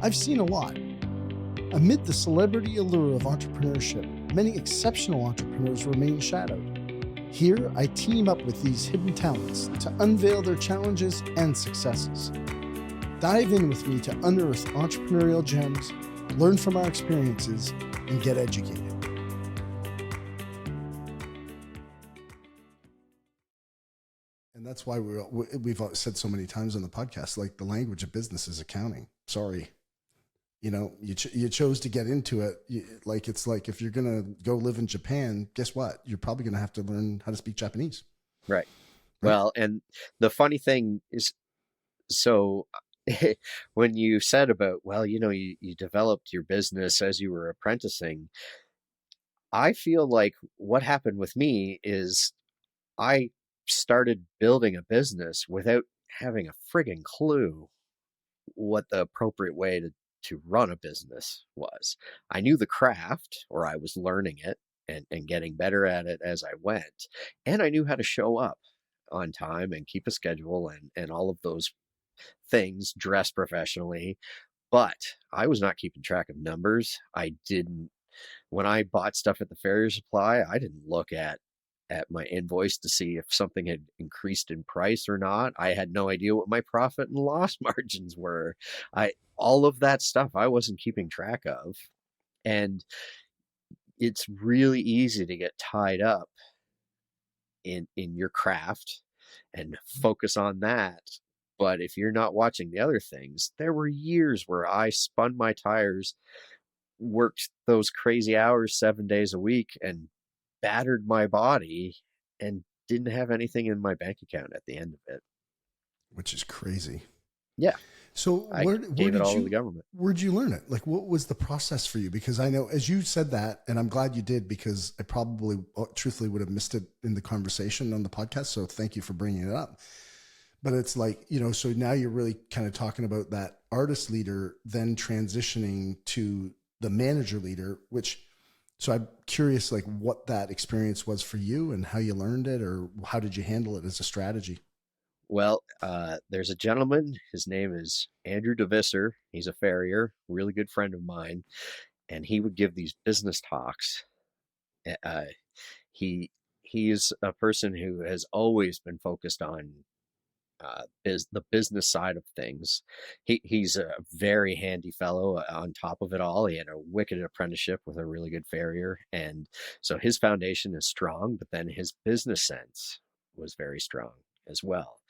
I've seen a lot. Amid the celebrity allure of entrepreneurship, many exceptional entrepreneurs remain shadowed. Here, I team up with these hidden talents to unveil their challenges and successes. Dive in with me to unearth entrepreneurial gems, learn from our experiences, and get educated. And that's why we've said so many times on the podcast, like the language of business is accounting. Sorry. You know, you chose to get into it. It's like if you're going to go live in Japan, guess what? You're probably going to have to learn how to speak Japanese. Right. Well, and the funny thing is, so when you said about, well, you developed your business as you were apprenticing, I feel like what happened with me is I started building a business without having a friggin' clue what the appropriate way to run a business was. I knew the craft, or I was learning it and getting better at it as I went. And I knew how to show up on time and keep a schedule and all of those things, dress professionally. But I was not keeping track of numbers. When I bought stuff at the Farrier Supply, I didn't look at my invoice to see if something had increased in price or not. I had no idea what my profit and loss margins were. All of that stuff I wasn't keeping track of. And it's really easy to get tied up in your craft and focus on that. But if you're not watching the other things, there were years where I spun my tires, worked those crazy hours 7 days a week, and battered my body and didn't have anything in my bank account at the end of it. Which is crazy. Yeah. So where did it all to the government. Where'd you learn it? Like, what was the process for you? Because I know, as you said that, and I'm glad you did, because I probably truthfully would have missed it in the conversation on the podcast. So thank you for bringing it up. But it's like, so now you're really kind of talking about that artist leader, then transitioning to the manager leader, so I'm curious, like, what that experience was for you and how you learned it, or how did you handle it as a strategy? Well, there's a gentleman, his name is Andrew DeVisser. He's a farrier, really good friend of mine. And he would give these business talks. He is a person who has always been focused on the business side of things. He's a very handy fellow on top of it all. He had a wicked apprenticeship with a really good farrier. And so his foundation is strong, but then his business sense was very strong as well.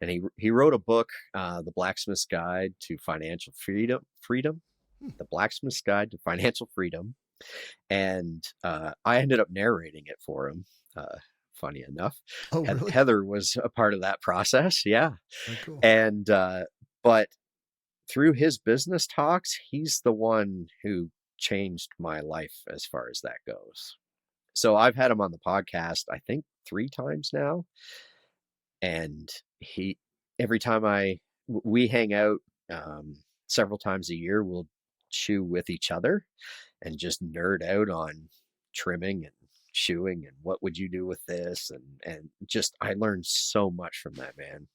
And he wrote a book, The Blacksmith's Guide to Financial Freedom, The Blacksmith's Guide to Financial Freedom. And I ended up narrating it for him. Funny enough. Oh, really? Heather was a part of that process. Yeah. Oh, cool. And, but through his business talks, he's the one who changed my life as far as that goes. So I've had him on the podcast, I think 3 times now. And every time we hang out, several times a year, we'll chew with each other and just nerd out on trimming and shoeing and what would you do with this, and just I learned so much from that man.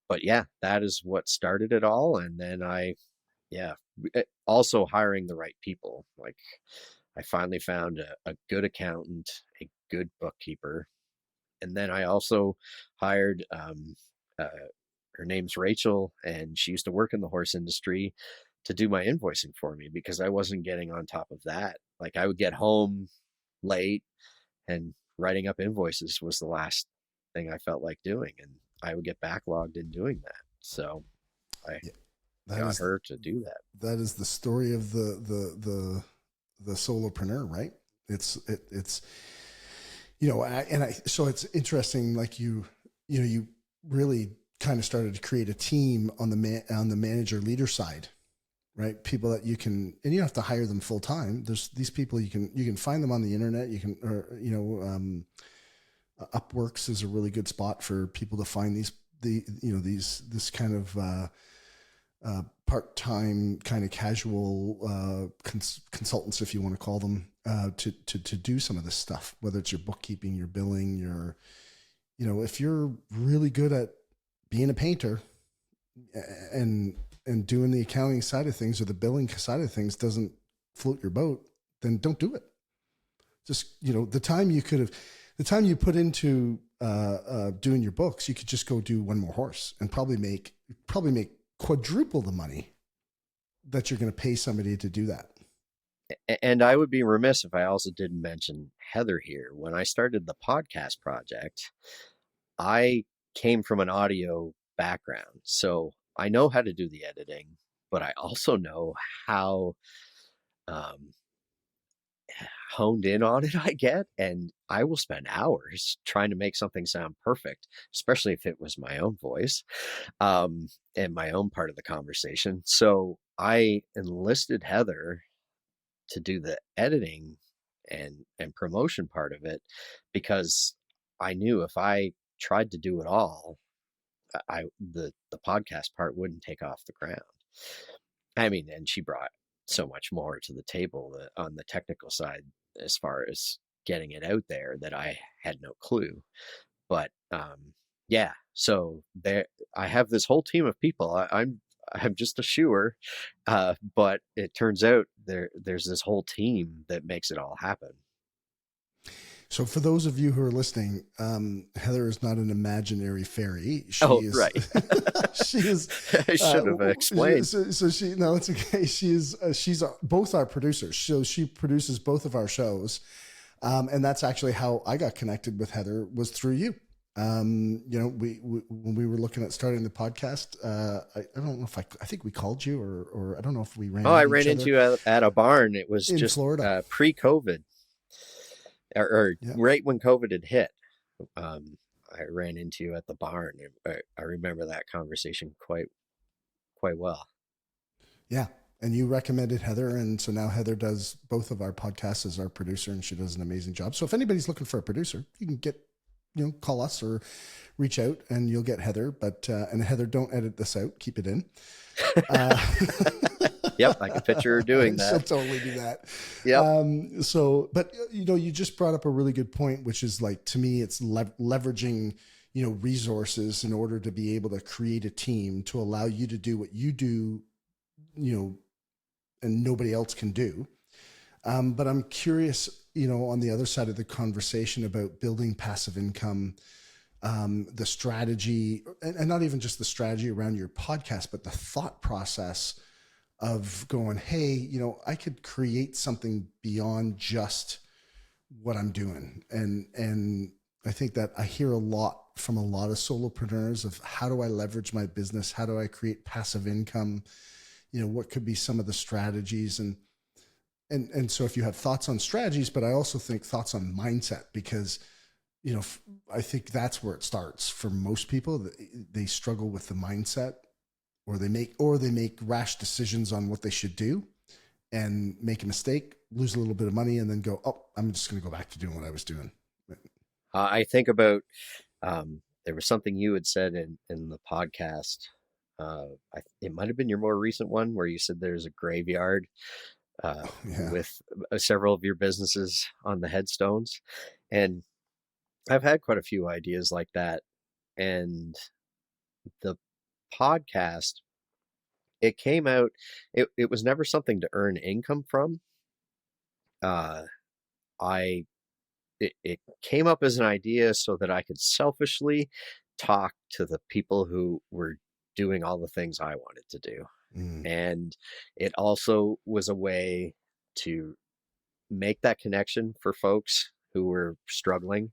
But yeah, that is what started it all. And then also hiring the right people. Like, I finally found a good accountant, a good bookkeeper, and then I also hired her name's Rachel, and she used to work in the horse industry, to do my invoicing for me, because I wasn't getting on top of that. Like, I would get home late, and writing up invoices was the last thing I felt like doing. And I would get backlogged in doing that. So I got her to do that. That is the story of the solopreneur, right? It's so it's interesting. Like, you really kind of started to create a team on the manager leader side, right? People that you can, and you don't have to hire them full time. There's these people you can find them on the internet. Upworks is a really good spot for people to find this kind of part-time kind of casual consultants, if you want to call them, to do some of this stuff, whether it's your bookkeeping, your billing, if you're really good at being a painter and and doing the accounting side of things or the billing side of things doesn't float your boat, then don't do it. Just, the time you put into doing your books, you could just go do one more horse and probably make quadruple the money that you're going to pay somebody to do that. And I would be remiss if I also didn't mention Heather here. When I started the podcast project, I came from an audio background, so I know how to do the editing, but I also know how honed in on it I get, and I will spend hours trying to make something sound perfect, especially if it was my own voice, and my own part of the conversation. So I enlisted Heather to do the editing and promotion part of it, because I knew if I tried to do it all, the podcast part wouldn't take off the ground. I mean, and she brought so much more to the table on the technical side as far as getting it out there that I had no clue. But yeah, so there I have this whole team of people. I'm just a shoer, but it turns out there's this whole team that makes it all happen. So for those of you who are listening, Heather is not an imaginary fairy. She is right. she is. I should have explained. So she, no, it's okay. She's both our producers. So she produces both of our shows, and that's actually how I got connected with Heather, was through you. We when we were looking at starting the podcast, I don't know if I think we called you or I don't know if we ran. Oh, I ran into you at a barn. It was in just Florida, pre-COVID. Or yeah. Right when COVID had hit, I ran into you at the barn. I remember that conversation quite well. Yeah. And you recommended Heather. And so now Heather does both of our podcasts as our producer, and she does an amazing job. So if anybody's looking for a producer, you can call us or reach out and you'll get Heather. But, and Heather, don't edit this out. Keep it in. Yep, I can picture her doing that. She'll totally do that. Yep. But you just brought up a really good point, which is, like, to me, it's leveraging, resources in order to be able to create a team to allow you to do what you do, and nobody else can do. But I'm curious, on the other side of the conversation about building passive income, the strategy, and not even just the strategy around your podcast, but the thought process of going, hey, I could create something beyond just what I'm doing. And I think that I hear a lot from a lot of solopreneurs of, how do I leverage my business? How do I create passive income? What could be some of the strategies? And so if you have thoughts on strategies, but I also think thoughts on mindset, because, I think that's where it starts for most people. They struggle with the mindset, or they make rash decisions on what they should do and make a mistake, lose a little bit of money, and then go, oh, I'm just going to go back to doing what I was doing. I think about, there was something you had said in the podcast. It might've been your more recent one, where you said there's a graveyard, with several of your businesses on the headstones. And I've had quite a few ideas like that. And the podcast, it came out, it was never something to earn income from. It came up as an idea so that I could selfishly talk to the people who were doing all the things I wanted to do. And it also was a way to make that connection for folks who were struggling.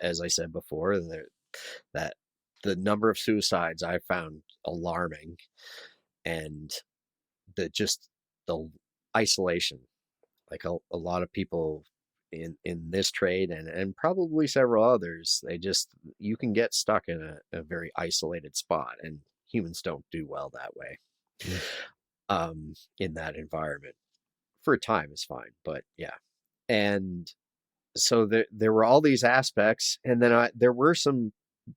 As I said before, that the number of suicides I found alarming, and the isolation, like a lot of people in this trade and probably several others, you can get stuck in a very isolated spot, and humans don't do well that way. In that environment. For a time is fine, but yeah. And so there were all these aspects, and then there were some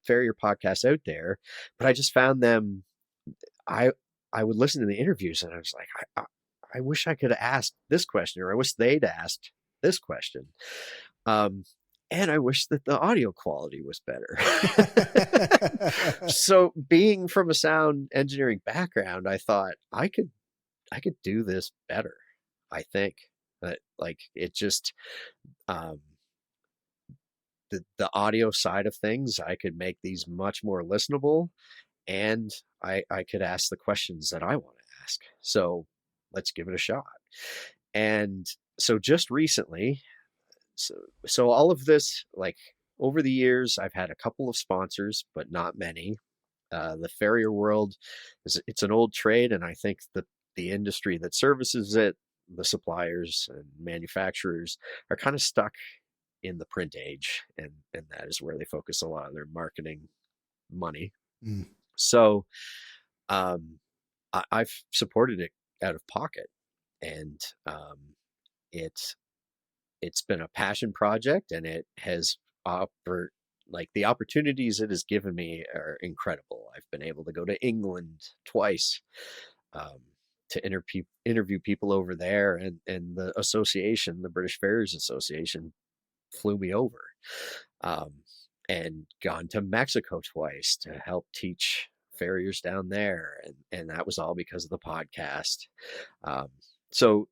farrier podcasts out there, but I just found them, I would listen to the interviews and I was like, I wish I could have asked this question, or I wish they'd asked this question. and I wish that the audio quality was better. So being from a sound engineering background, I thought I could do this better. I think that like it just um, the audio side of things, I could make these much more listenable, and I could ask the questions that I want to ask. So let's give it a shot. And so just recently, so so all of this, like over the years, I've had a couple of sponsors, but not many. The farrier world it's an old trade, and I think that the industry that services it, the suppliers and manufacturers, are kind of stuck in the print age, and that is where they focus a lot of their marketing money. Mm. So I've supported it out of pocket, and it's it's been a passion project, and it has offered like the opportunities it has given me are incredible. I've been able to go to England twice um, to interview people over there, and the association, the British Farriers Association, flew me over, um, and gone to Mexico twice to help teach farriers down there, and that was all because of the podcast. Um, so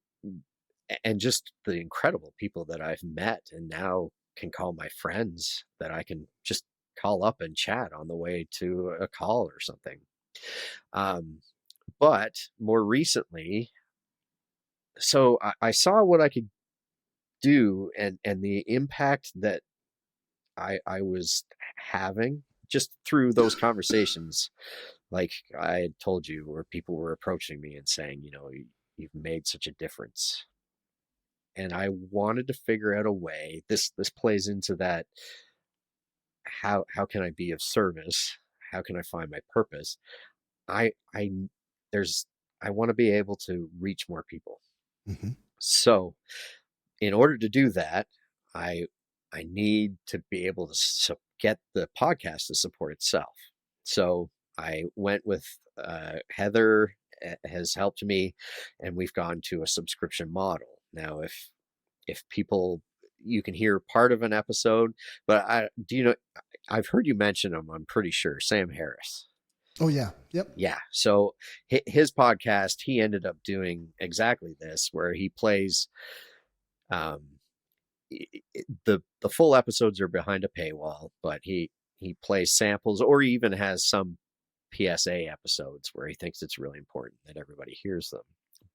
and just the incredible people that I've met and now can call my friends that I can just call up and chat on the way to a call or something. Um, but more recently, so I saw what I could do, and the impact that I was having just through those conversations. Like I had told you, where people were approaching me and saying, you've made such a difference. And I wanted to figure out a way. This plays into that. How can I be of service? How can I find my purpose? I there's I want to be able to reach more people. Mm-hmm. So in order to do that, I I need to be able to get the podcast to support itself. So I went with Heather has helped me, and we've gone to a subscription model. Now, if people you can hear part of an episode, but I've heard you mention him. I'm pretty sure Sam Harris. Oh yeah. Yep. Yeah. So his podcast, he ended up doing exactly this, where he plays um, the full episodes are behind a paywall, but he plays samples, or he even has some PSA episodes where he thinks it's really important that everybody hears them.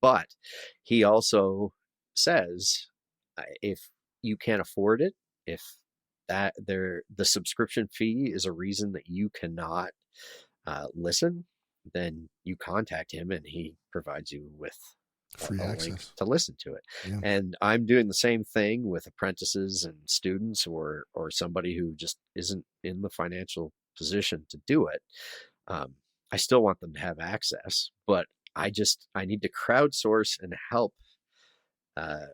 But he also says, if you can't afford it, if the subscription fee is a reason that you cannot listen, then you contact him and he provides you with Free a link access. to listen to it. Yeah. And I'm doing the same thing with apprentices and students, or somebody who just isn't in the financial position to do it. Um, I still want them to have access, but I need to crowdsource and help uh,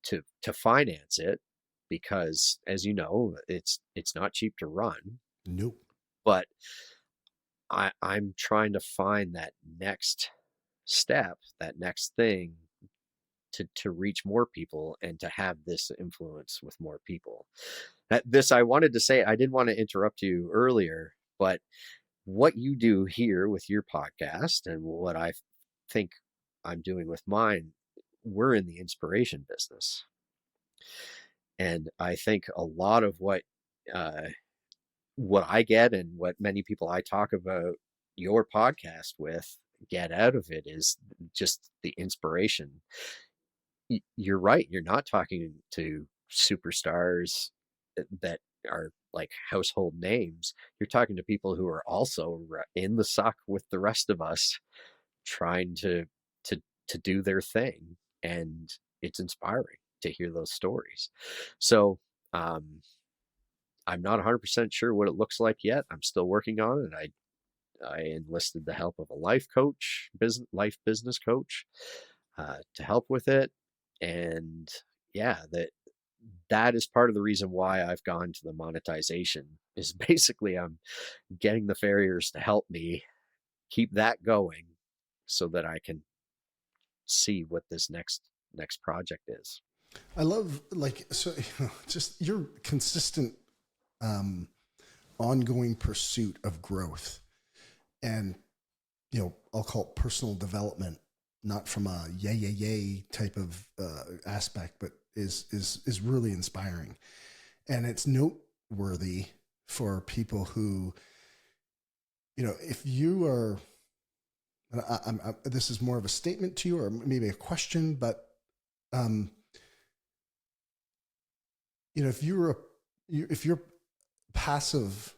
to finance it, because as you know, it's not cheap to run. Nope. But I'm trying to find that next step, that next thing to reach more people and to have this influence with more people. I wanted to say, I didn't want to interrupt you earlier, but what you do here with your podcast and what I think I'm doing with mine, we're in the inspiration business. And I think a lot of uh, what I get and what many people I talk about your podcast with get out of it is just the inspiration. You're right. You're not talking to superstars that are like household names. You're talking to people who are also in the suck with the rest of us, trying to to do their thing, and it's inspiring to hear those stories. So I'm not 100% sure what it looks like yet. I'm still working on it. I enlisted the help of a life coach, life business coach, to help with it. And yeah, that is part of the reason why I've gone to the monetization, is basically I'm getting the farriers to help me keep that going so that I can see what this next project is. I love like so just your consistent um, ongoing pursuit of growth and I'll call it personal development, not from a yay yay yay type of aspect, but is really inspiring, and it's noteworthy for people who if you are. This is more of a statement to you, or maybe a question, but um, if you're a passive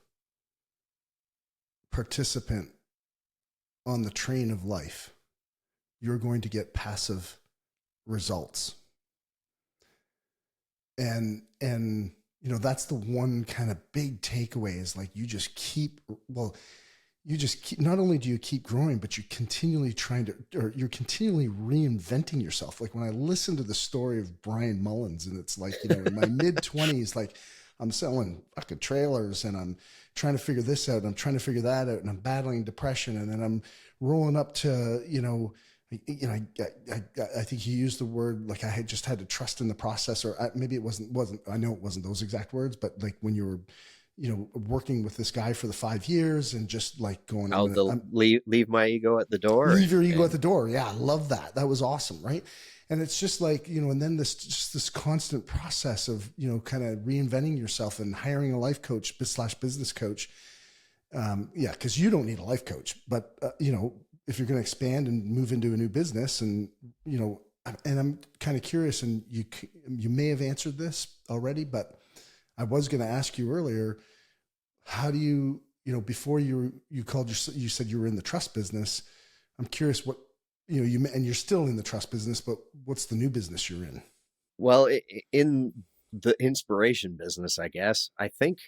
participant on the train of life, you're going to get passive results. And that's the one kind of big takeaway is like you just keep, not only do you keep growing, but you're continually you're continually reinventing yourself. Like when I listen to the story of Brian Mullins, and it's like, in my mid 20s, like I'm selling fucking trailers and I'm trying to figure this out and I'm trying to figure that out and I'm battling depression. And then I'm rolling up to, I think he used the word, like I had just had to trust in the process, or maybe it wasn't, I know it wasn't those exact words, but like when you were, working with this guy for the 5 years and just like going, I'll leave my ego at the door leave your ego at and the door. Yeah. I love that. That was awesome. Right. And it's just like, and then this constant process of, kind of reinventing yourself and hiring a life coach / business coach. Yeah. Cause you don't need a life coach, but if you're going to expand and move into a new business and, and I'm kind of curious, and you may have answered this already, but I was going to ask you earlier, how do you, before you said you were in the trust business. I'm curious what, and you're still in the trust business, but what's the new business you're in? well, in the inspiration business, I guess, I think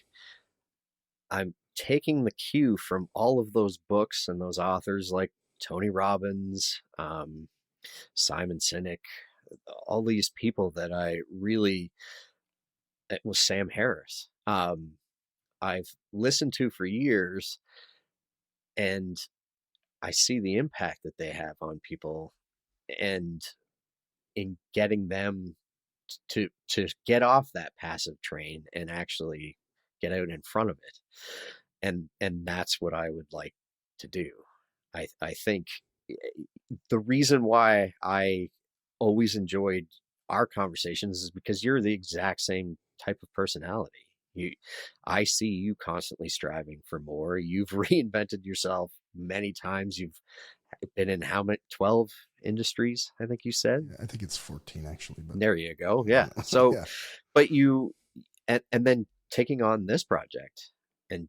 I'm taking the cue from all of those books and those authors like Tony Robbins, Simon Sinek, all these people that I really, it was Sam Harris. I've listened to for years, and I see the impact that they have on people, and in getting them to get off that passive train and actually get out in front of it. And that's what I would like to do. I think the reason why I always enjoyed our conversations is because you're the exact same type of personality. You, I see you constantly striving for more. You've reinvented yourself many times. You've been in how many 12 industries, I think you said. Yeah, I think it's 14 actually, but There you go. Yeah. So, yeah. but you, and then taking on this project, and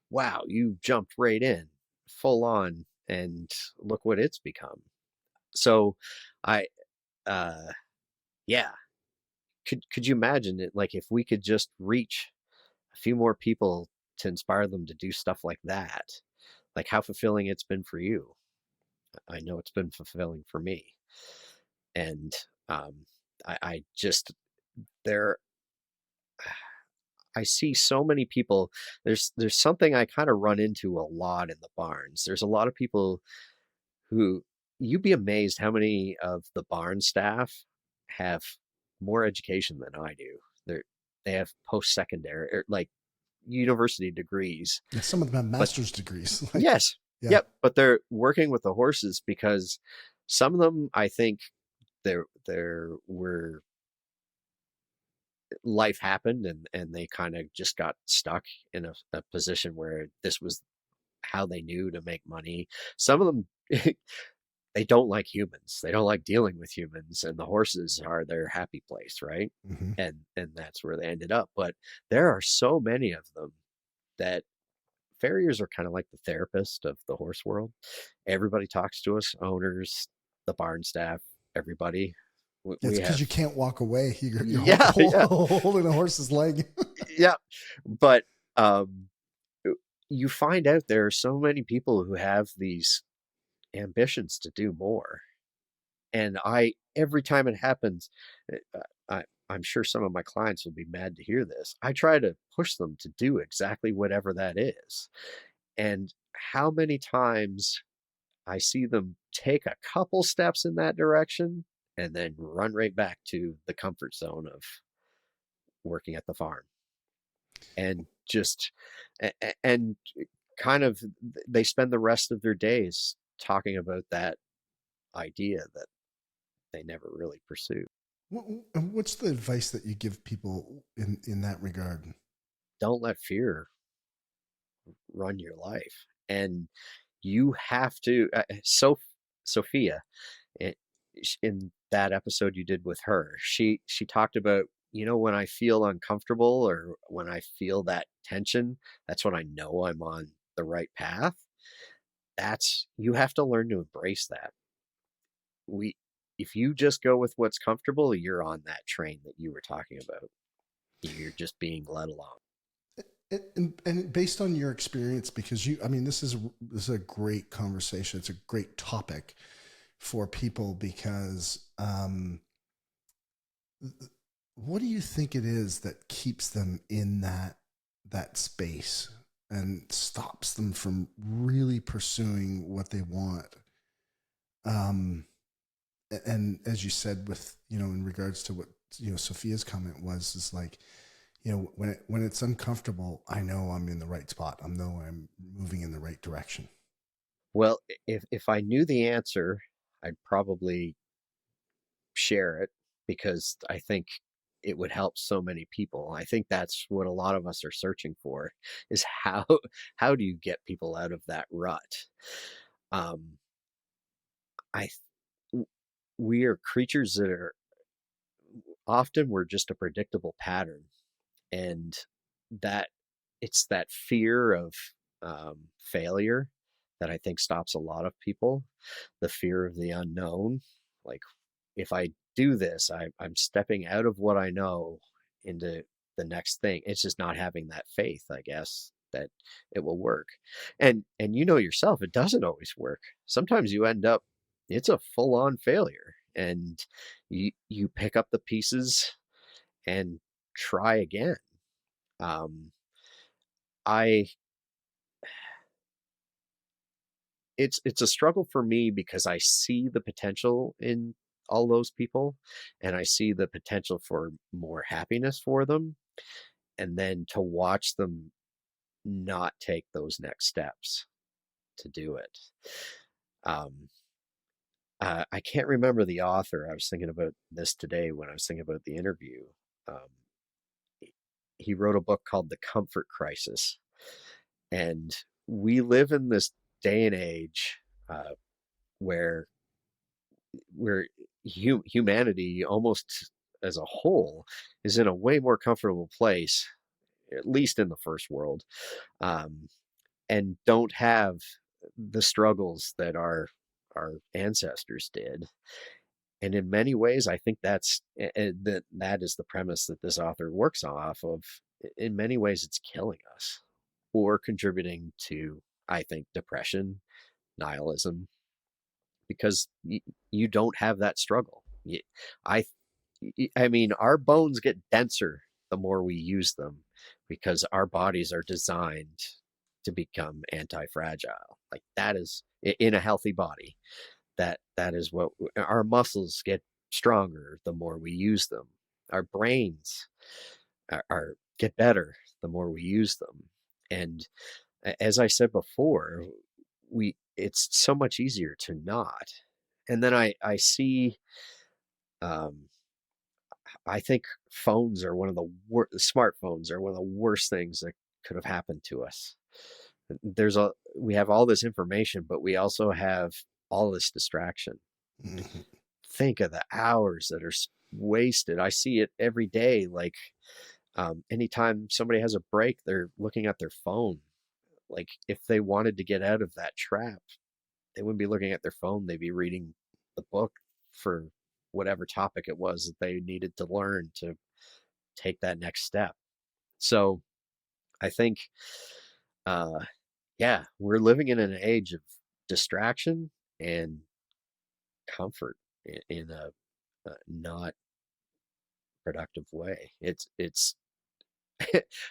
wow, you jumped right in full on, and look what it's become. So I, uh, yeah, could you imagine it? Like if we could just reach a few more people to inspire them to do stuff like that, like how fulfilling it's been for you. I know it's been fulfilling for me. And, um, I just, there, I see so many people. There's something I kind of run into a lot in the barns. There's a lot of people who, you'd be amazed how many of the barn staff have more education than I do. They have post-secondary or like university degrees, Yeah, some of them have but master's degrees. Like, yes, yeah. yep, but they're working with the horses because some of them, I think, there were life happened, and they kind of just got stuck in a position where this was how they knew to make money. Some of them they don't like humans. They don't like dealing with humans, and the horses are their happy place, right? Mm-hmm. And that's where they ended up. But there are so many of them that farriers are kind of like the therapist of the horse world. Everybody talks to us, owners, the barn staff, everybody. It's We because have, you can't walk away. You're yeah, yeah, holding a horse's leg. yeah. But um, you find out there are so many people who have these ambitions to do more. And every time it happens, I'm sure some of my clients will be mad to hear this. I try to push them to do exactly whatever that is. And how many times I see them take a couple steps in that direction and then run right back to the comfort zone of working at the farm. And just and kind of they spend the rest of their days talking about that idea that they never really pursued. What's the advice that you give people in that regard? Don't let fear run your life. And you have to, Sophia, i- in that episode you did with her, she talked about, when I feel uncomfortable or when I feel that tension, that's when I know I'm on the right path. That's, you have to learn to embrace that. We, if you just go with what's comfortable, you're on that train that you were talking about. You're just being led along. And based on your experience, because I mean, this is a great conversation. It's a great topic for people because what do you think it is that keeps them in that space and stops them from really pursuing what they want? Um, and as you said, with in regards to what Sophia's comment was, is like, when it's uncomfortable, I know I'm in the right spot. I know I'm moving in the right direction. Well, if I knew the answer, I'd probably share it because I think it would help so many people. I think that's what a lot of us are searching for, is how do you get people out of that rut? Um, I we are creatures that are often, we're just a predictable pattern, and that it's that fear of failure that I think stops a lot of people. The fear of the unknown, like, if I do this, I'm stepping out of what I know into the next thing. It's just not having that faith, I guess, that it will work. And yourself, it doesn't always work. Sometimes you end up, it's a full-on failure, and you pick up the pieces and try again. Um, I it's a struggle for me because I see the potential in all those people, and I see the potential for more happiness for them, and then to watch them not take those next steps to do it. Um, I can't remember the author. I was thinking about this today when I was thinking about the interview. Um, he wrote a book called The Comfort Crisis, and we live in this day and age uh, where humanity, almost as a whole, is in a way more comfortable place, at least in the first world, um, and don't have the struggles that our ancestors did. And in many ways, I think that is the premise that this author works off of. In many ways, it's killing us or contributing to, I think, depression, nihilism, because you don't have that struggle. I, I mean, our bones get denser the more we use them because our bodies are designed to become anti-fragile. Like, that is in a healthy body. That is what our muscles get stronger the more we use them. Our brains are get better the more we use them. And as I said before, it's so much easier to not. And then I see, um, I think phones are one of the smartphones are one of the worst things that could have happened to us. We have all this information, but we also have all this distraction. Mhm. Think of the hours that are wasted. I see it every day. Like, anytime somebody has a break, they're looking at their phone. Like, if they wanted to get out of that trap, they wouldn't be looking at their phone. They'd be reading the book for whatever topic it was that they needed to learn to take that next step. So I think, uh, yeah, we're living in an age of distraction and comfort in a not productive way. It's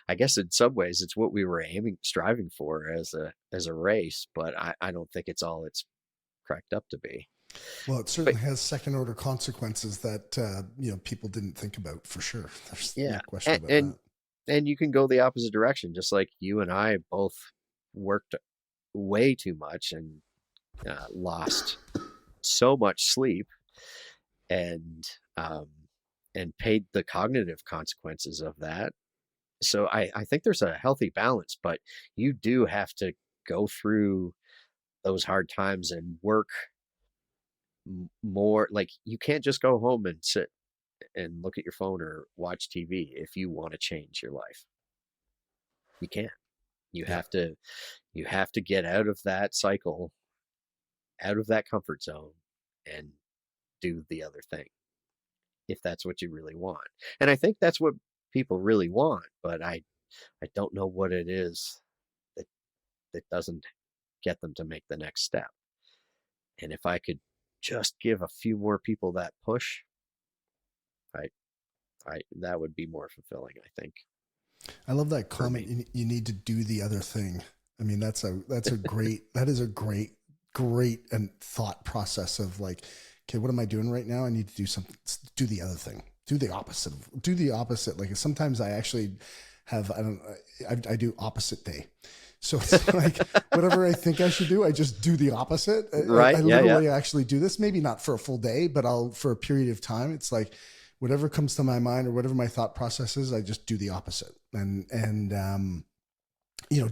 I guess in some ways it's what we were striving for as a race, but I don't think it's all it's cracked up to be. Well, it But certainly has second order consequences that people didn't think about for sure. There's no yeah, question and, about and that. and you can go the opposite direction, just like you and I both worked way too much and lost so much sleep and um, and paid the cognitive consequences of that. So I think there's a healthy balance, but you do have to go through those hard times and work more. Like you can't just go home and sit and look at your phone or watch TV if you want to change your life. You can't. You Yeah. have to you have to get out of that cycle, out of that comfort zone, and do the other thing if that's what you really want. And I think that's what people really want, but I don't know what it is that doesn't get them to make the next step. And if I could just give a few more people that push, I I that would be more fulfilling, I think, I love that for comment. me. You need to do the other thing. I mean, that's a great, that is a great and thought process of like, okay, what am I doing right now? I need to do something, do the other thing, do the opposite. Like sometimes I actually have, I do opposite day. So it's like whatever I think I should do, I just do the opposite. I Right? Yeah, yeah. literally actually do this, maybe not for a full day, but for a period of time. It's like, whatever comes to my mind or whatever my thought process is, I just do the opposite. And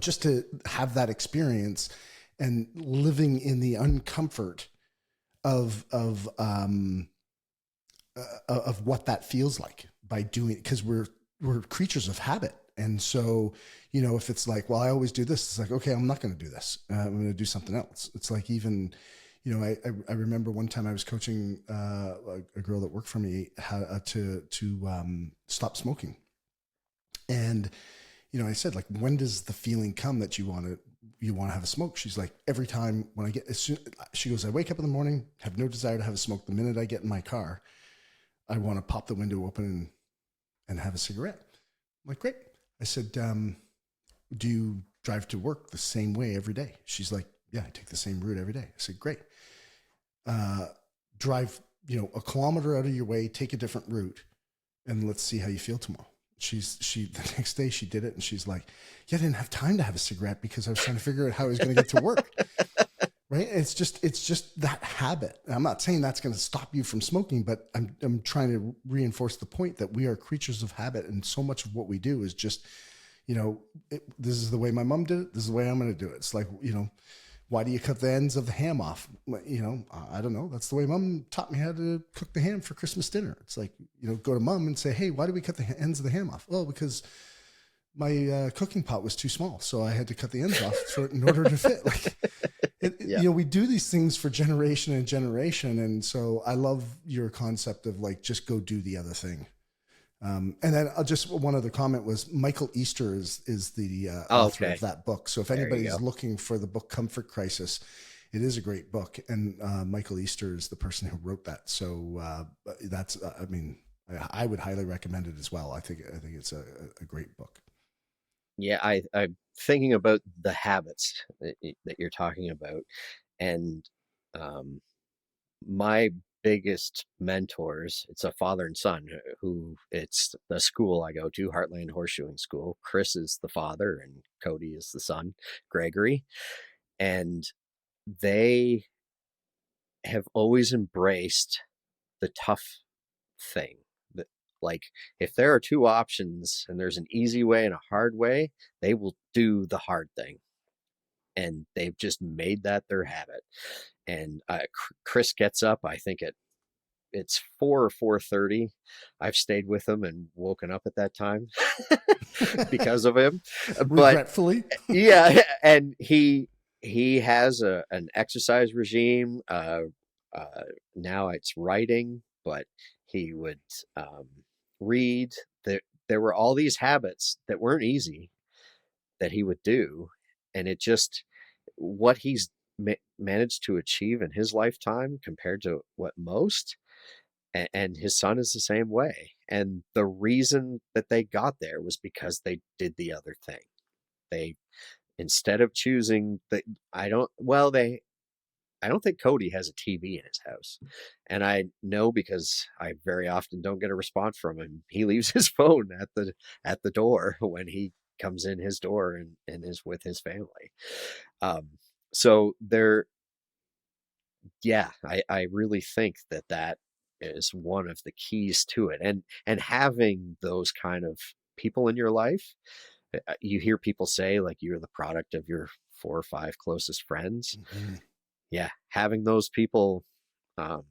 just to have that experience and living in the uncomfort of what that feels like by doing it, because we're creatures of habit. And so, if it's like, well, I always do this, it's like, okay, I'm not going to do this. I'm going to do something else. It's like, even, I remember one time I was coaching a girl that worked for me how to stop smoking. And, I said, like, when does the feeling come that you want to have a smoke? She's like, every time when I get, she goes, I wake up in the morning, have no desire to have a smoke. The minute I get in my car, I want to pop the window open and have a cigarette. I'm like, great. I said, do you drive to work the same way every day? She's like, yeah, I take the same route every day. I said, great. Drive, a kilometer out of your way, take a different route, and let's see how you feel tomorrow. The next day she did it, and she's like, yeah, I didn't have time to have a cigarette because I was trying to figure out how I was going to get to work. Right. It's just that habit. And I'm not saying that's going to stop you from smoking, but I'm trying to reinforce the point that we are creatures of habit. And so much of what we do is just, this is the way my mom did it. This is the way I'm going to do it. It's like, why do you cut the ends of the ham off? I don't know. That's the way mom taught me how to cook the ham for Christmas dinner. It's like, go to mom and say, hey, why do we cut the ends of the ham off? Well, because my cooking pot was too small. So I had to cut the ends off in order to fit. Like, Yeah. we do these things for generation and generation. And so I love your concept of like, just go do the other thing. And then one other comment was Michael Easter is the author Okay. of that book. So if There you anybody's go. looking for the book Comfort Crisis, it is a great book. And Michael Easter is the person who wrote that. So that's, I would highly recommend it as well. I think it's a great book. Yeah, I'm thinking about the habits that you're talking about, and um, my biggest mentors, it's a father and son who it's the school I go to, Heartland Horseshoeing School. Chris is the father and Cody is the son, Gregory, and they have always embraced the tough thing. That, like, if there are two options and there's an easy way and a hard way, they will do the hard thing. And they've just made that their habit. And Chris gets up, I think it's 4 or 4:30. I've stayed with him and woken up at that time because of him. But Regretfully. yeah, and he has an exercise regime. Now it's writing, but he would read. There were all these habits that weren't easy that he would do, and it just what he's managed to achieve in his lifetime compared to what most. And his son is the same way. And the reason that they got there was because they did the other thing. They instead of choosing the I don't well I don't think Cody has a TV in his house. And I know because I very often don't get a response from him. He leaves his phone at the door when he comes in his door and is with his family. Um, so there, yeah, I really think that that is one of the keys to it. And having those kind of people in your life, you hear people say like you're the product of your 4 or 5 closest friends. Mhm. Yeah, having those people um,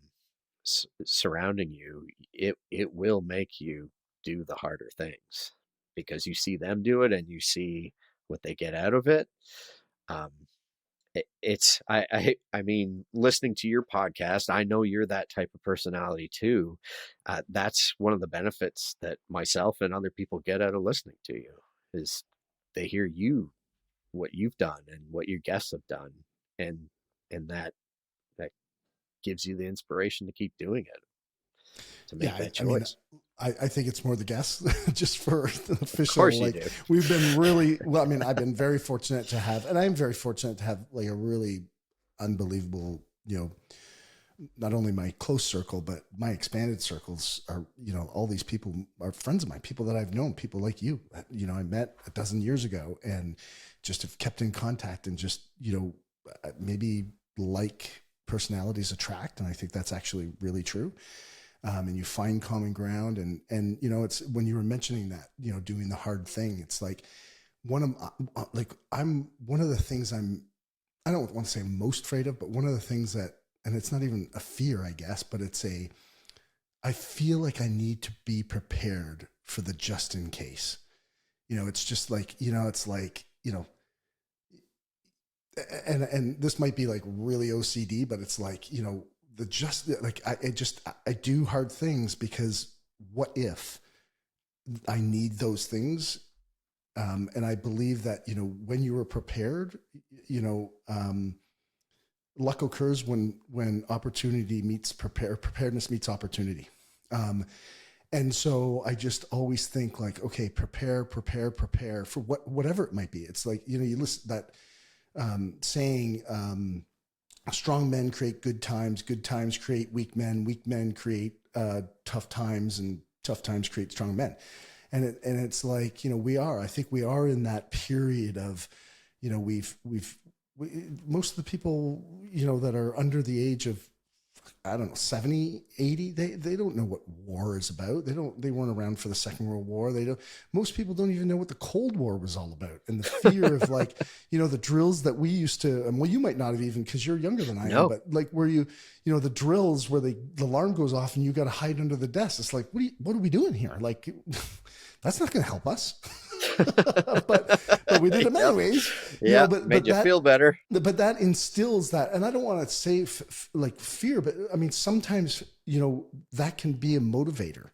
surrounding you, it will make you do the harder things because you see them do it and you see what they get out of it. Um, it's I mean, listening to your podcast, I know you're that type of personality too. That's one of the benefits that myself and other people get out of listening to you is they hear you, what you've done and what your guests have done, and that gives you the inspiration to keep doing it, to Yeah, make that I mean, choice. I think it's more the guests just for the Of official, course you like do. we've been really, well, I mean, I've been very fortunate to have, and I'm very fortunate to have like a really unbelievable, not only my close circle, but my expanded circles are, all these people are friends of mine, people that I've known, people like you, I met a dozen years ago and just have kept in contact and just, maybe like personalities attract. And I think that's actually really true. And you find common ground and, it's when you were mentioning that, doing the hard thing, it's like I'm one of the things I don't want to say most afraid of, but one of the things that, and it's not even a fear, I guess, but I feel like I need to be prepared for the just in case. It's just like, it's like, and this might be like really OCD, but it's like, the just like, I do hard things because what if I need those things? And I believe that, when you are prepared, luck occurs when opportunity meets preparedness meets opportunity. Um, and so I just always think like, okay, prepare for whatever it might be. It's like, you listen that saying, strong men create good times create weak men create tough times, and tough times create strong men. And it's like, I think we are in that period of, most of the people, that are under the age of, I don't know, 70, 80, they don't know what war is about. They weren't around for the Second World War. Most people don't even know what the Cold War was all about. And the fear of like, the drills that we used to, and well, you might not have even, cause you're younger than I am, No. but like where the drills where the alarm goes off and you got to hide under the desk. It's like, what are we doing here? Like, that's not going to help us. but we did them Yep. anyways, Yeah, but made you feel better. that instills that. And I don't want to say like fear, but I mean, sometimes, that can be a motivator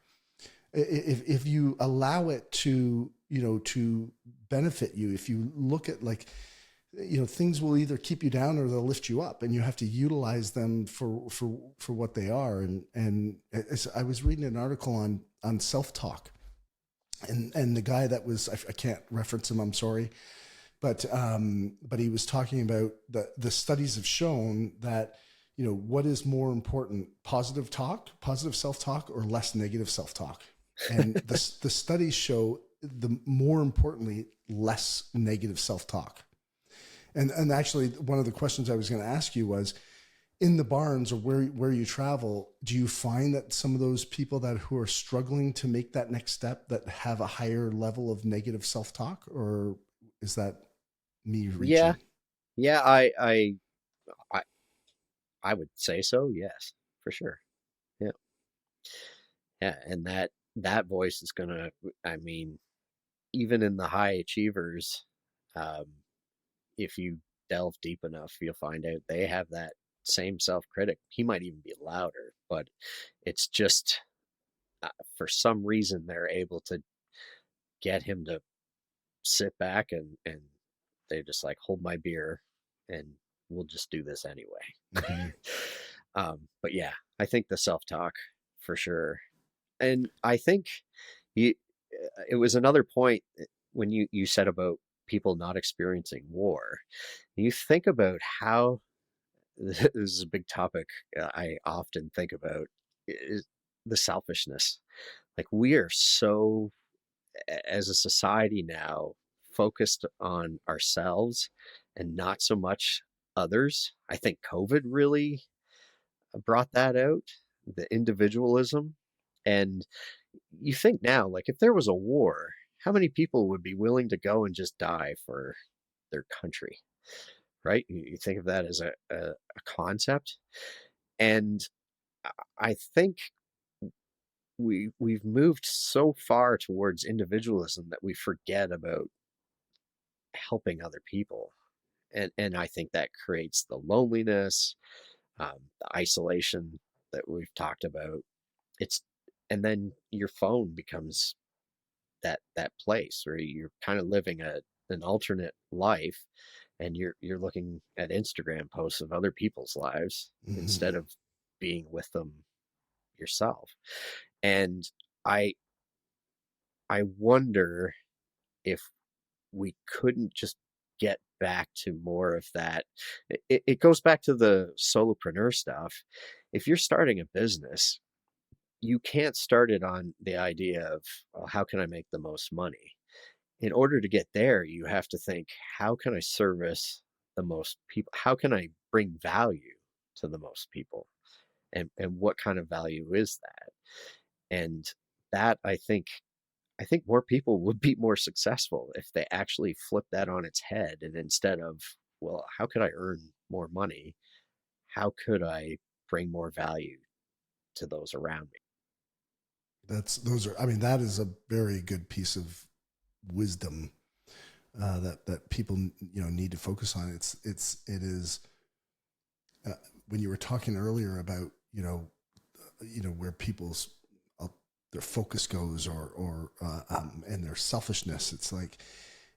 if you allow it to, to benefit you. If you look at like, things will either keep you down or they'll lift you up, and you have to utilize them for what they are. And as I was reading an article on self-talk, and the guy that was, I can't reference him, I'm sorry, but he was talking about the studies have shown that, what is more important, positive self-talk, or less negative self-talk. And the studies show the more importantly, less negative self-talk. And actually one of the questions I was going to ask you was, in the barns or where you travel, do you find that some of those people who are struggling to make that next step that have a higher level of negative self-talk, or is that me Yeah, reaching? yeah, I I would say so. Yes, for sure. Yeah, yeah, and that voice is gonna. I mean, even in the high achievers, um, if you delve deep enough, you'll find out they have that same self-critic. He might even be louder, but it's just for some reason they're able to get him to sit back and they're just like, hold my beer and we'll just do this anyway. Mm-hmm. But yeah, I think the self-talk for sure. And I think you, it was another point when you said about people not experiencing war. You think about how this is a big topic I often think about is the selfishness. Like we are so, as a society now, focused on ourselves and not so much others. I think COVID really brought that out, the individualism. And you think now, like if there was a war, how many people would be willing to go and just die for their country, right? You think of that as a concept. And I think we've moved so far towards individualism that we forget about helping other people. And I think that creates the loneliness, the isolation that we've talked about. It's and then your phone becomes that place where you're kind of living an alternate life, and you're looking at Instagram posts of other people's lives Mhm. instead of being with them yourself. And I I wonder if we couldn't just get back to more of that. It goes back to the solopreneur stuff. If you're starting a business, you can't start it on the idea of, well, how can I make the most money? In order to get there, you have to think, how can I service the most people? How can I bring value to the most people? And what kind of value is that? And that I think more people would be more successful if they actually flip that on its head. And instead of, well, how could I earn more money? How could I bring more value to those around me? Those are, I mean, that is a very good piece of wisdom that people, need to focus on. It is, uh, when you were talking earlier about, where people's, uh, their focus goes, and their selfishness. It's like,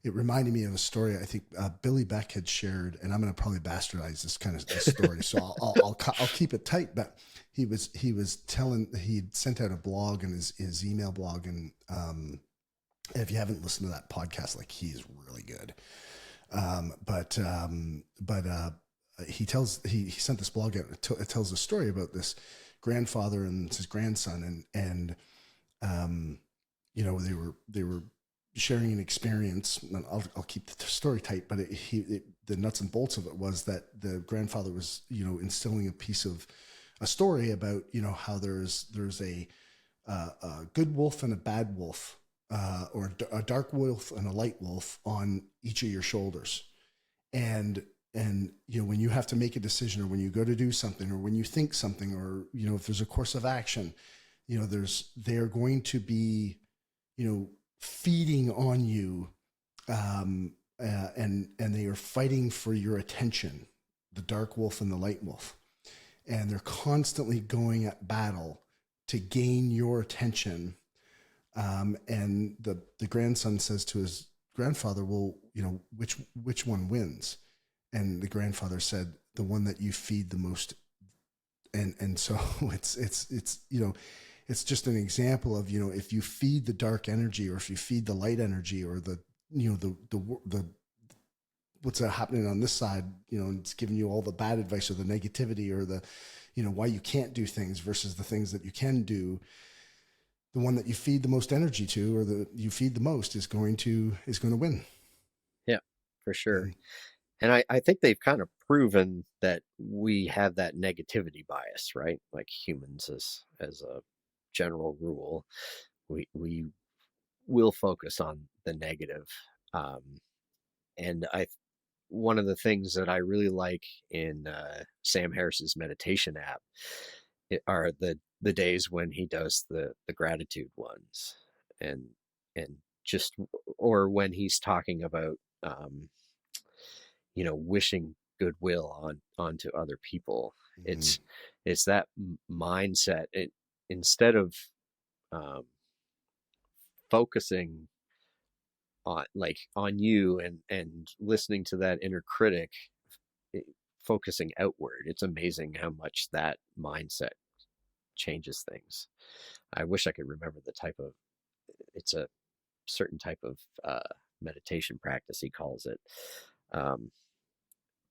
it reminded me of a story I think Billy Beck had shared, and I'm going to probably bastardize this story, so I'll keep it tight. But he was telling, he'd sent out a blog in his email blog, and if you haven't listened to that podcast, like, he's really good. But he sent this blog out. It tells a story about this grandfather and his grandson, and they were sharing an experience. And I'll keep the story tight, but the nuts and bolts of it was that the grandfather was, instilling a story about, how there's a good wolf and a bad wolf, or a dark wolf and a light wolf on each of your shoulders. And when you have to make a decision, or when you go to do something, or when you think something, or if there's a course of action, they're going to be, feeding on you, and they are fighting for your attention, the dark wolf and the light wolf, and they're constantly going at battle to gain your attention. And the grandson says to his grandfather, well, which one wins? And the grandfather said, the one that you feed the most. And so it's just an example of, if you feed the dark energy, or if you feed the light energy, or the what's happening on this side, it's giving you all the bad advice, or the negativity, or the, why you can't do things versus the things that you can do. The one that you feed the most energy to, or the you feed the most, is going to win. Yeah, for sure. And And I think they've kind of proven that we have that negativity bias, right? Like humans, as a general rule, we will focus on the negative. Um, and I one of the things that I really like in Sam Harris's meditation app are the days when he does the gratitude ones, and and just, or when he's talking about wishing goodwill onto other people. mm, It's that mindset. Instead of um, focusing on you and listening to that inner critic, it, focusing outward. It's amazing how much that mindset changes things. I wish I could remember the type of. It's a certain type of meditation practice he calls it. Um,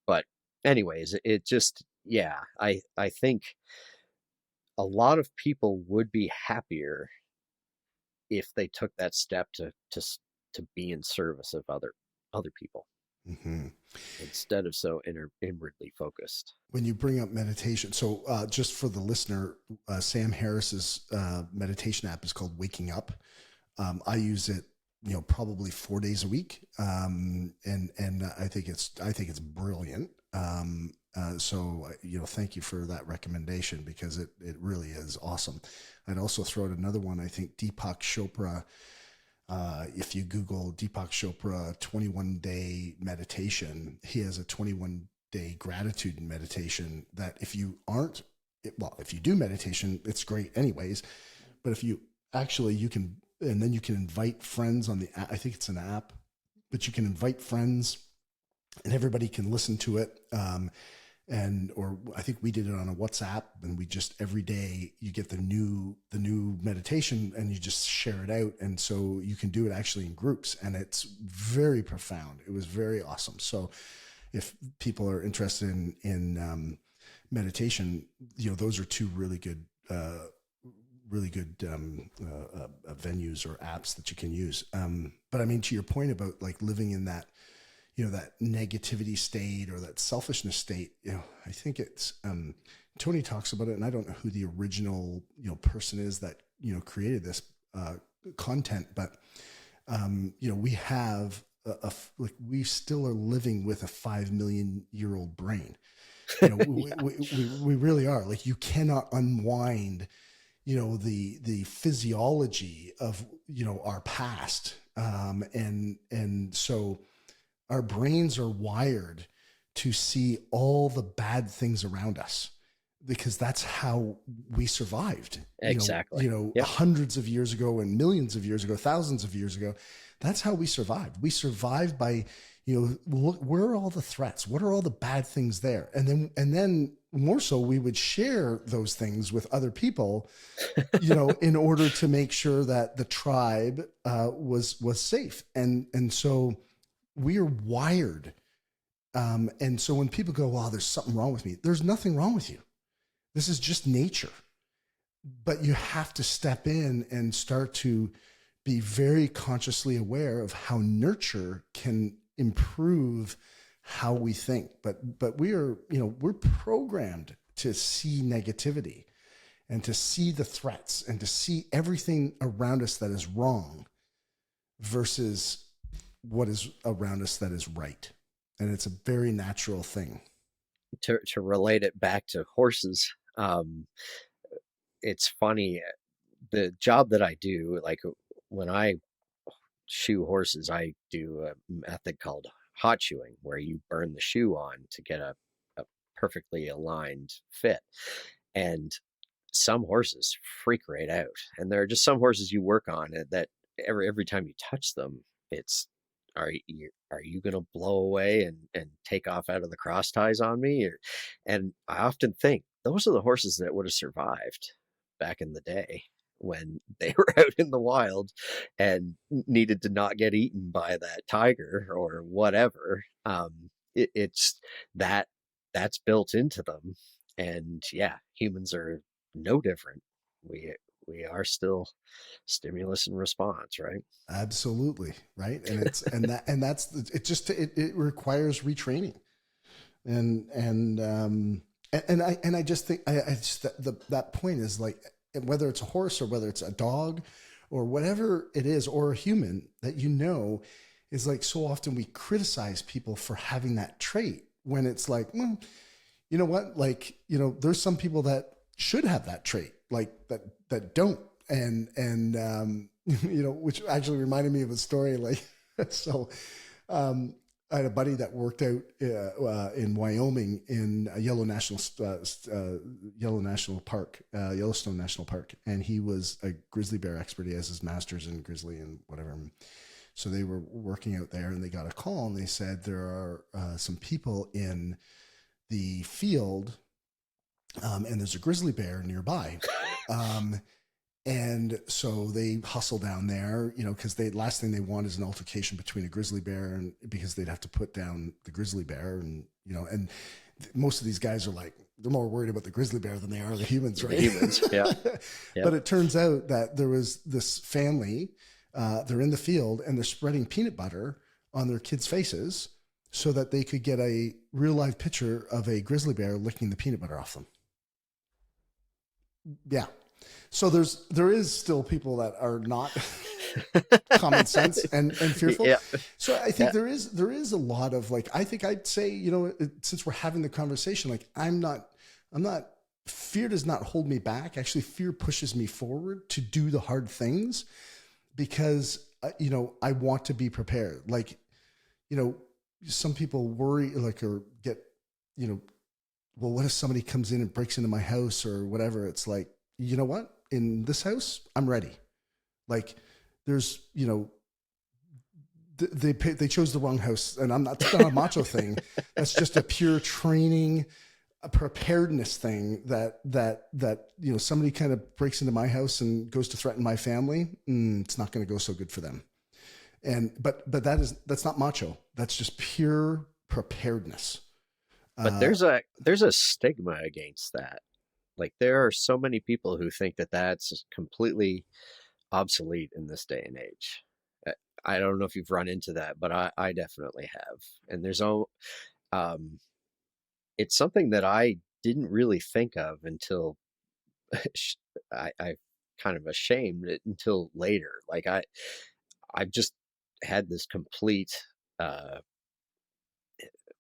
but anyways, it just, yeah, I think a lot of people would be happier if they took that step to be in service of other people Hmm. instead of so inwardly focused. When you bring up meditation, so just for the listener, Sam Harris's meditation app is called Waking Up. I use it, probably 4 days a week, and I think it's brilliant. So thank you for that recommendation, because it really is awesome. I'd also throw out another one. I think Deepak Chopra. If you Google Deepak Chopra 21-day meditation, he has a 21-day gratitude meditation that if you do meditation, it's great anyways. But if you actually, and then you can invite friends on the app. I think it's an app, but you can invite friends and everybody can listen to it. Or I think we did it on a WhatsApp, and we just, every day you get the new meditation and you just share it out. And so you can do it actually in groups, and it's very profound. It was very awesome. So if people are interested in meditation, those are two really good venues or apps that you can use. But I mean, to your point about like living in that, that negativity state or that selfishness state, I think it's, Tony talks about it, and I don't know who the original, person is that, created this content, but, we have we still are living with a 5 million year old brain. We really are. Like, you cannot unwind, the physiology of, our past. And so our brains are wired to see all the bad things around us, because that's how we survived. Exactly. Yep. Hundreds of years ago and millions of years ago, thousands of years ago, that's how we survived. We survived by, look, where are all the threats? What are all the bad things there? And then more so, we would share those things with other people, in order to make sure that the tribe was safe. And so we are wired. And so when people go, wow, there's something wrong with me, there's nothing wrong with you. This is just nature. But you have to step in and start to be very consciously aware of how nurture can improve how we think. But we are, we're programmed to see negativity and to see the threats and to see everything around us that is wrong versus what is around us that is right. And it's a very natural thing. To relate it back to horses, it's funny, the job that I do, like when I shoe horses, I do a method called hot shoeing, where you burn the shoe on to get a perfectly aligned fit. And some horses freak right out. And there are just some horses you work on that every time you touch them, it's, are you going to blow away and take off out of the cross ties on me? And I often think those are the horses that would have survived back in the day when they were out in the wild and needed to not get eaten by that tiger or whatever. It's that's built into them. And yeah, humans are no different. We are still stimulus and response, right? Absolutely. Right. And it requires retraining. And I just think I just, that point is like, whether it's a horse or whether it's a dog or whatever it is, or a human that, is like, so often we criticize people for having that trait, when it's like, well, you know what, like, there's some people that should have that trait, like that don't. And which actually reminded me of a story, like, so, I had a buddy that worked out in Wyoming in Yellowstone National Park, and he was a grizzly bear expert. He has his master's in grizzly and whatever. So they were working out there, and they got a call, and they said there are some people in the field, and there's a grizzly bear nearby. And so they hustle down there, because the last thing they want is an altercation between a grizzly bear, and because they'd have to put down the grizzly bear, and most of these guys are like, they're more worried about the grizzly bear than they are the humans, right? The humans, yeah. But it turns out that there was this family, they're in the field and they're spreading peanut butter on their kids' faces so that they could get a real live picture of a grizzly bear licking the peanut butter off them. Yeah. So there is still people that are not common sense and fearful. Yeah. So I think there is a lot of like, I think I'd say, you know, since we're having the conversation, like I'm not, fear does not hold me back. Actually, fear pushes me forward to do the hard things because, you know, I want to be prepared. Like, you know, some people worry like, or get, you know, well, what if somebody comes in and breaks into my house or whatever? It's like, you know what? In this house, I'm ready. Like there's, you know, they chose the wrong house, and that's not a macho thing. That's just a pure training, a preparedness thing that, you know, somebody kind of breaks into my house and goes to threaten my family. It's not going to go so good for them. But that's not macho. That's just pure preparedness. But there's a stigma against that. Like there are so many people who think that that's completely obsolete in this day and age. I don't know if you've run into that, but I definitely have. And it's something that I didn't really think of until I kind of ashamed it until later. Like I've just had this complete,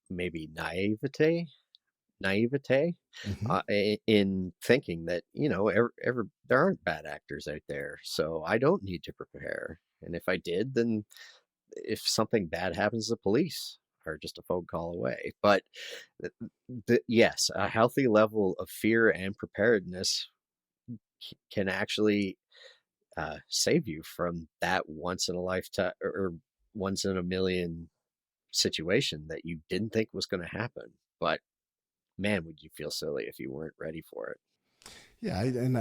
maybe naivete Mm-hmm. in thinking that, you know, there aren't bad actors out there, so I don't need to prepare. And if I did, then if something bad happens, the police are just a phone call away. But yes, a healthy level of fear and preparedness can actually save you from that once in a lifetime or once in a million situation that you didn't think was going to happen. But man, would you feel silly if you weren't ready for it. Yeah. And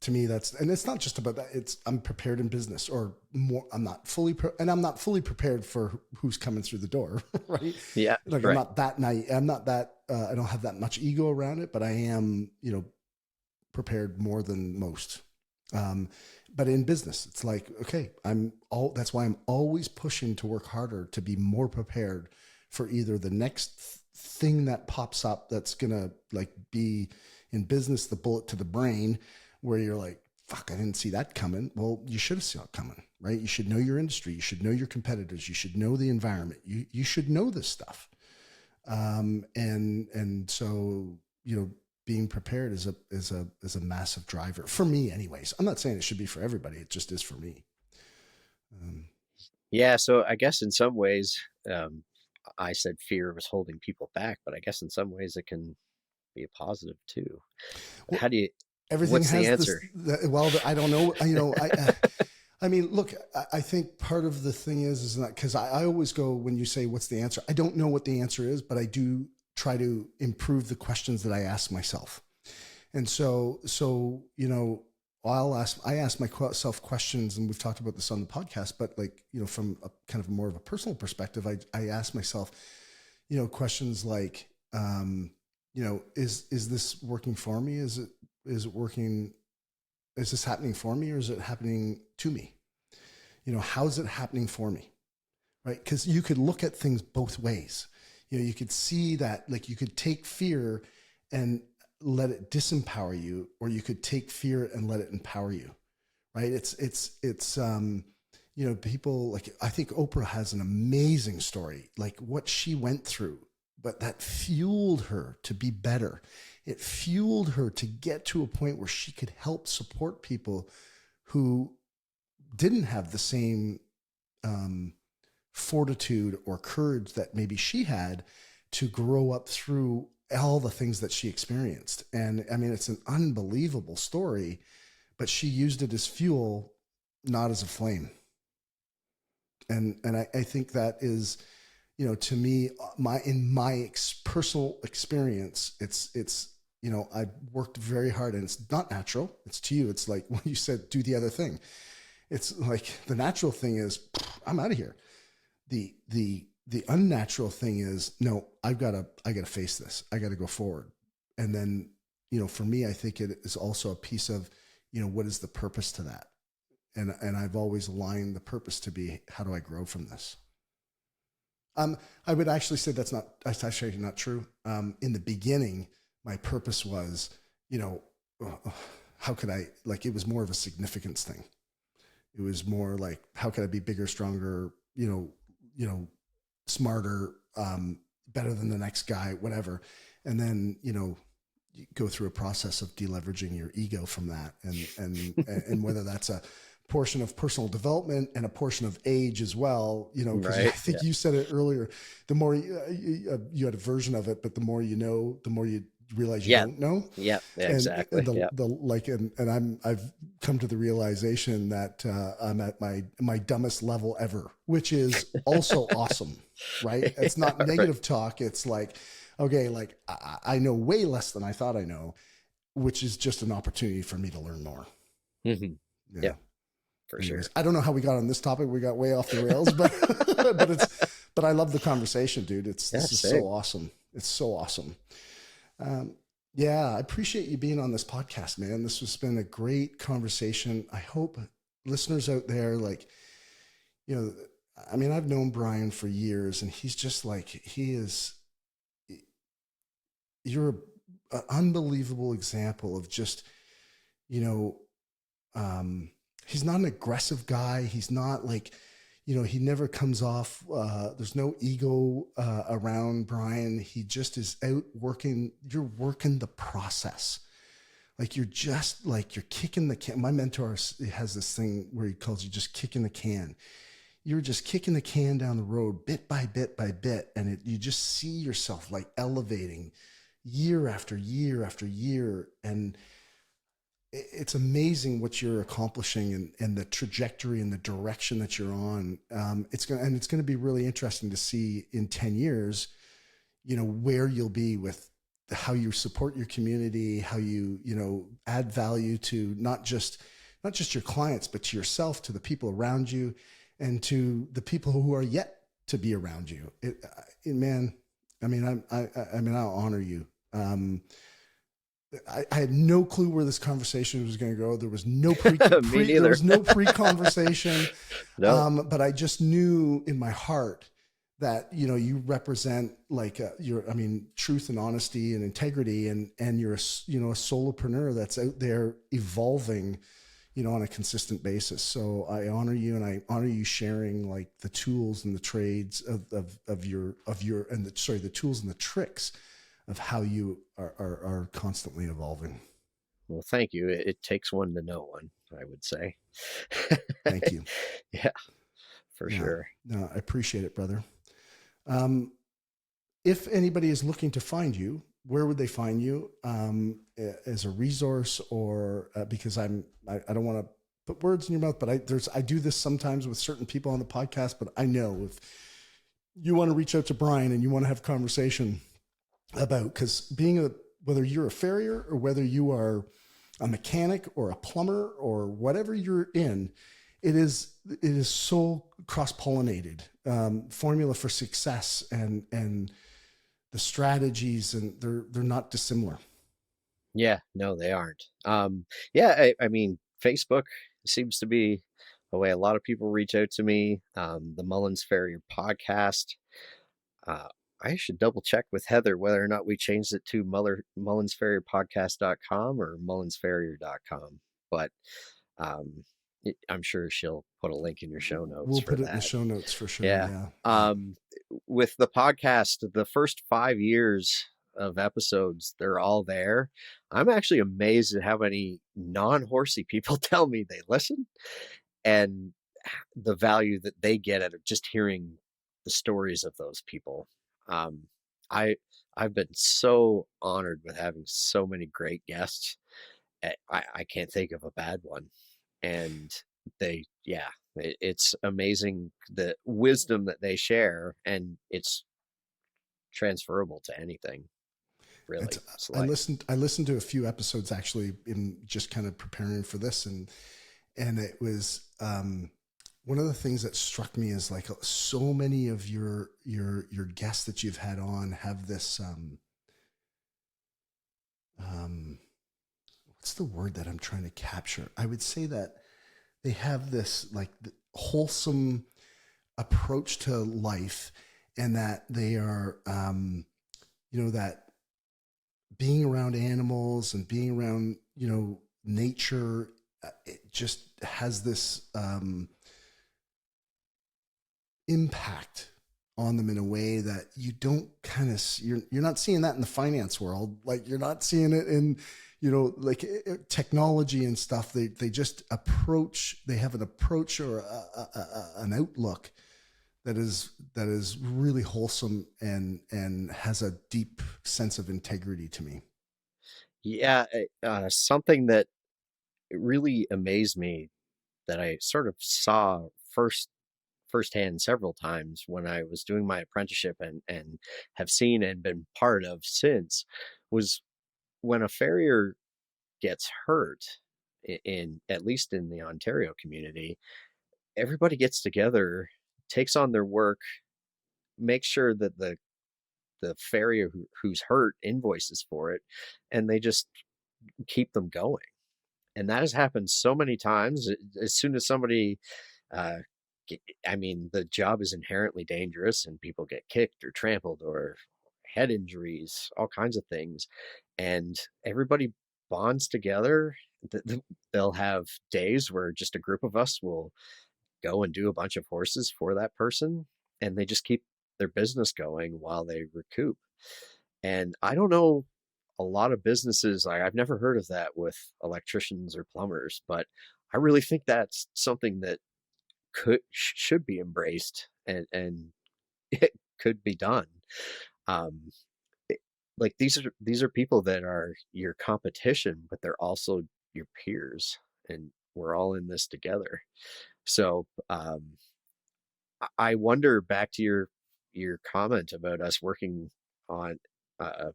to me, and it's not just about that. I'm prepared in business or more. I'm not fully prepared for who's coming through the door. Right. Yeah. Like right. I'm not that naive. I'm not that, I don't have that much ego around it, but I am, you know, prepared more than most. But in business, it's like, okay, that's why I'm always pushing to work harder to be more prepared for either the next thing that pops up that's going to like be in business, the bullet to the brain where you're like, fuck, I didn't see that coming. Well, you should have seen it coming, right? You should know your industry. You should know your competitors. You should know the environment. You should know this stuff. And so, you know, being prepared is a massive driver for me anyways. I'm not saying it should be for everybody. It just is for me. Yeah. So I guess in some ways, I said fear was holding people back, but I guess in some ways it can be a positive too. Well, How do you, everything what's the has answer? I don't know. You know, I mean, look, I think part of the thing is that because I always go, when you say, what's the answer? I don't know what the answer is, but I do try to improve the questions that I ask myself. And so, you know, I ask myself questions, and we've talked about this on the podcast, but like, you know, from a kind of more of a personal perspective, I ask myself, you know, questions like, you know, is this working for me? Is it working? Is this happening for me, or is it happening to me? You know, how is it happening for me? Right? Because you could look at things both ways. You know, you could see that, like, you could take fear and let it disempower you, or you could take fear and let it empower you. Right? It's you know, people like, I think Oprah has an amazing story, like what she went through, but that fueled her to be better. It fueled her to get to a point where she could help support people who didn't have the same fortitude or courage that maybe she had to grow up through all the things that she experienced. And I mean, it's an unbelievable story, but she used it as fuel, not as a flame. And I think that is, you know, to me, in my personal experience, it's, you know, I worked very hard, and it's not natural. It's to you. It's like when you said, do the other thing. It's like the natural thing is, I'm out of here. The the unnatural thing is, no, I got to face this. I got to go forward. And then, for me, I think it is also a piece of, what is the purpose to that? And I've always aligned the purpose to be, how do I grow from this? I would actually say that's actually not true. In the beginning, my purpose was, how could I, like, it was more of a significance thing. It was more like, how could I be bigger, stronger, smarter, better than the next guy, whatever. And then, you go through a process of deleveraging your ego from that. And whether that's a portion of personal development and a portion of age as well, because Right. I think you said it earlier, the more you had a version of it, but the more you know, the more you realize you don't know. Yeah, exactly. And I've come to the realization that I'm at my dumbest level ever, which is also awesome, right? It's not negative talk. It's like, okay, like I know way less than I thought I know, which is just an opportunity for me to learn more. Mm-hmm. Yeah, for Anyways, sure. I don't know how we got on this topic. We got way off the rails, but but I love the conversation, dude. This is so awesome. It's so awesome. I appreciate you being on this podcast, man. This has been a great conversation. I hope listeners out there, like, I've known Brian for years, and he's just like, you're an unbelievable example of just, he's not an aggressive guy. He's not like, he never comes off, there's no ego around Brian. He just is out working. You're working the process. Like, you're just like, you're kicking the can. My mentor has this thing where he calls you just kicking the can. You're just kicking the can down the road bit by bit by bit. And you just see yourself like elevating year after year after year. And it's amazing what you're accomplishing and the trajectory and the direction that you're on. It's going to be really interesting to see in 10 years, where you'll be with how you support your community, how you, add value to not just your clients, but to yourself, to the people around you, and to the people who are yet to be around you. Man, I'll honor you. I had no clue where this conversation was going to go. There was no there was no pre-conversation. No. But I just knew in my heart that, you represent like truth and honesty and integrity, and you're a solopreneur that's out there evolving, on a consistent basis. So I honor you, and I honor you sharing like the tools and the trades the tools and the tricks of how you are constantly evolving. Well, thank you. It takes one to know one, I would say. Thank you. Yeah, for sure. No, I appreciate it, brother. If anybody is looking to find you, where would they find you as a resource, or because I don't want to put words in your mouth, but I do this sometimes with certain people on the podcast, but I know if you want to reach out to Brian and you want to have a conversation about, because whether you're a farrier or whether you are a mechanic or a plumber or whatever you're in, it is so cross-pollinated, formula for success and the strategies, and they're not dissimilar. Yeah, no, they aren't. I mean, Facebook seems to be a way a lot of people reach out to me. The Mullins Farrier podcast. I should double check with Heather whether or not we changed it to mullinsfarrierpodcast.com or mullinsfarrier.com. But I'm sure she'll put a link in your show notes. We'll put it in the show notes for sure. Yeah. With the podcast, the first 5 years of episodes, they're all there. I'm actually amazed at how many non-horsey people tell me they listen, and the value that they get out of just hearing the stories of those people. I've been so honored with having so many great guests. I can't think of a bad one. And it's amazing the wisdom that they share, and it's transferable to anything, really. I listened to a few episodes actually in just kind of preparing for this, and it was one of the things that struck me is like so many of your guests that you've had on have this um what's the word that I'm trying to capture? I would say that they have this like wholesome approach to life, and that they are that being around animals and being around nature, it just has this impact on them in a way that you don't kind of you're not seeing that in the finance world. Like you're not seeing it in like technology and stuff. They just they have an approach or an outlook that is really wholesome and has a deep sense of integrity to me. Yeah, something that really amazed me that I sort of saw firsthand several times when I was doing my apprenticeship, and have seen and been part of since, was when a farrier gets hurt in at least in the Ontario community, everybody gets together, takes on their work, makes sure that the farrier who's hurt invoices for it, and they just keep them going. And that has happened so many times. As soon as somebody, uh, I mean, the job is inherently dangerous, and people get kicked or trampled or head injuries, all kinds of things. And everybody bonds together. They'll have days where just a group of us will go and do a bunch of horses for that person, and they just keep their business going while they recoup. And I don't know a lot of businesses, like I've never heard of that with electricians or plumbers, but I really think that's something that should be embraced, and it could be done. Um, like these are people that are your competition, but they're also your peers, and we're all in this together. So I wonder, back to your comment about us working on uh,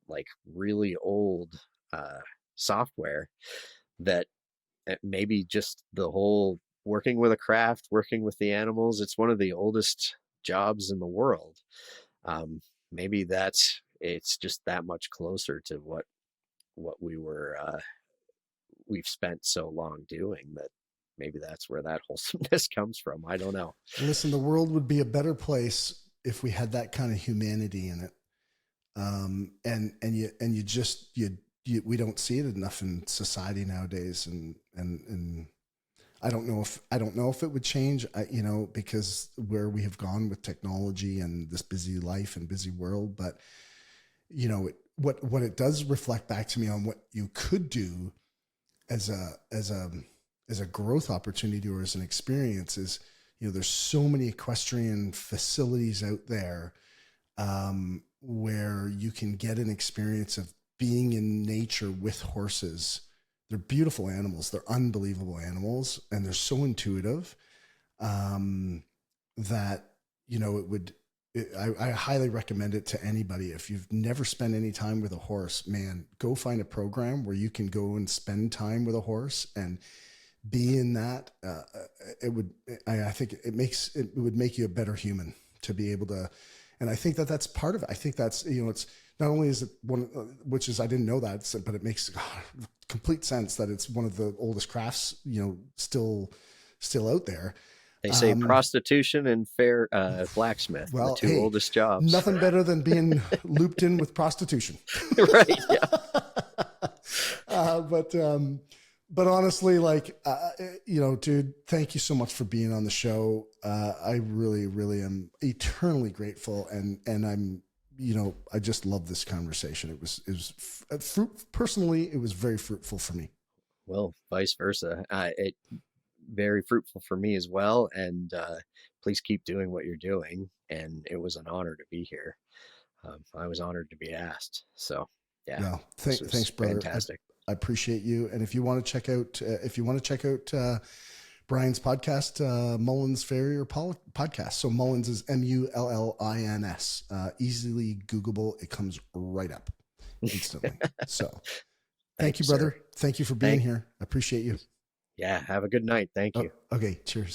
like really old uh, software, that maybe just the whole working with a craft, working with the animals, it's one of the oldest jobs in the world. Um, maybe it's just that much closer to what we've spent so long doing, that maybe that's where that wholesomeness comes from. I don't know. Listen, the world would be a better place if we had that kind of humanity in it. And you just we don't see it enough in society nowadays, and I don't know if it would change, because where we have gone with technology and this busy life and busy world. But what it does reflect back to me on what you could do as a growth opportunity or as an experience is, there's so many equestrian facilities out there, where you can get an experience of being in nature with horses. They're beautiful animals. They're unbelievable animals, and they're so intuitive, that it would. I highly recommend it to anybody. If you've never spent any time with a horse, man, go find a program where you can go and spend time with a horse and be in that. It would. I think it would make you a better human to be able to. And I think that's part of it. I think that's, it's not only is it one, which is, I didn't know that, but it makes complete sense that it's one of the oldest crafts, still out there. They say prostitution and fair blacksmith, Well, the two oldest jobs. Nothing better than being looped in with prostitution. Right. Yeah. But honestly, like, dude, thank you so much for being on the show. I really, really am eternally grateful. And I'm, I just love this conversation. It was personally, it was very fruitful for me. Well, vice versa. It very fruitful for me as well. And please keep doing what you're doing. And it was an honor to be here. I was honored to be asked. So yeah. No, thanks, brother. Fantastic. I appreciate you. And if you want to check out, Brian's podcast, Mullins Farrier podcast. So Mullins is Mullins, easily Googleable. It comes right up instantly. So thank you, brother. Sir. Thank you for being here. I appreciate you. Yeah. Have a good night. Thank you. Okay. Cheers.